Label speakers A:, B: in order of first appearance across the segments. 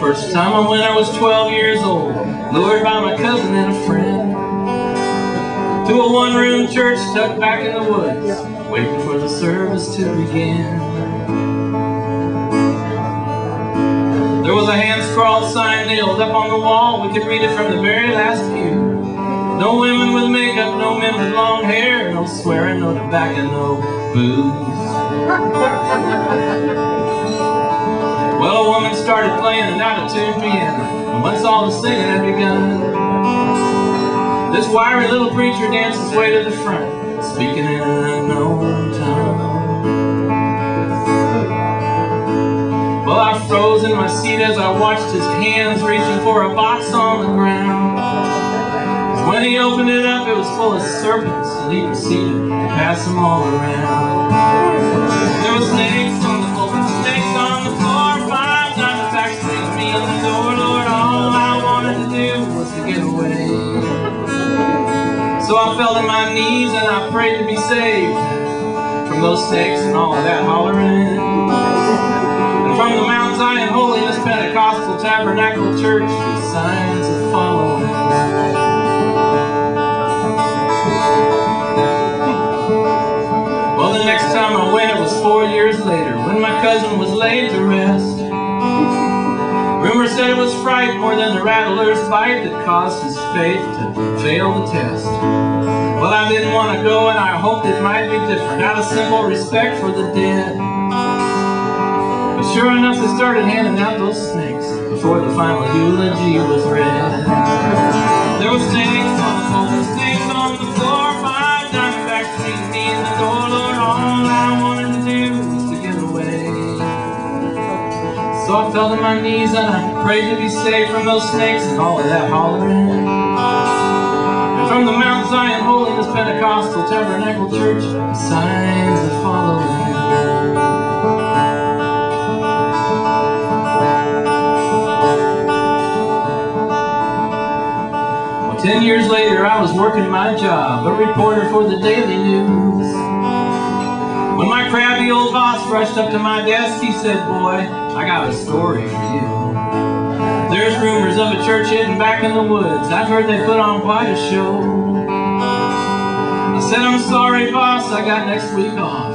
A: First time I went, I was 12 years old, lured by my cousin and a friend to a one-room church tucked back in the woods, waiting for the service to begin. There was a hand-scrawled sign nailed up on the wall. We could read it from the very last pew. No women with makeup, no men with long hair, no swearing, no tobacco, no booze. Well, a woman started playing an out-of-tune piano, and once all the singing had begun, this wiry little preacher danced his way to the front, speaking in an unknown tongue. Well, I froze in my seat as I watched his hands reaching for a box on the ground. When he opened it up, it was full of serpents, and he proceeded to pass them all around. There were snakes on the floor, snakes on the floor, 5 diamondbacks between me and the door. Lord, all I wanted to do was to get away. So I fell to my knees and I prayed to be saved from those snakes and all of that hollering. And from the Mount Zion Holiness Pentecostal Tabernacle Church with signs of following. Well, the next time I went, it was 4 years later, when my cousin was laid to rest. Rumor said it was fright more than the rattler's bite that caused his faith to fail the test. Well, I didn't want to go, and I hoped it might be different, out of simple respect for the dead. But sure enough, they started handing out those snakes before the final eulogy was read. There were snakes on the floor, snakes on the floor, 5 diamondbacks between me and the door. Lord, all I wanted to do was to get away. So I fell to my knees and I prayed to be saved from those snakes and all of that hollering. And from the Mount Zion Holiness Pentecostal Tabernacle Church, signs of following. Well, 10 years later, I was working my job, a reporter for the Daily News. When my crabby old boss rushed up to my desk, he said, "Boy, I got a story for you. There's rumors of a church hidden back in the woods. I've heard they put on quite a show." I said, "I'm sorry, boss, I got next week off,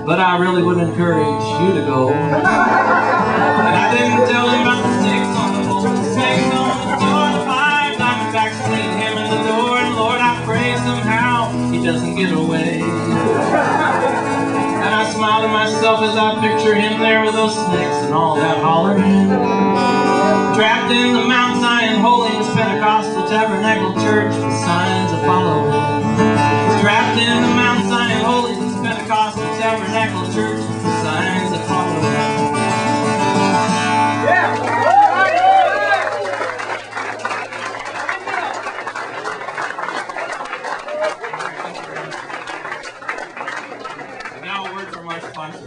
A: but I really would encourage you to go." And I didn't tell him about the snakes on the floor, the snakes on the floor, the 5 diamondbacks between him and the door. And Lord, I pray somehow he doesn't get away. And I smile to myself as I picture him there with those snakes and all that hollering, trapped in the Mount Zion Holiness Pentecostal Tabernacle Church with signs of following. Trapped in the Mount Zion Holiness Pentecostal Tabernacle Church with signs of following. Yeah! Now a word from our sponsor.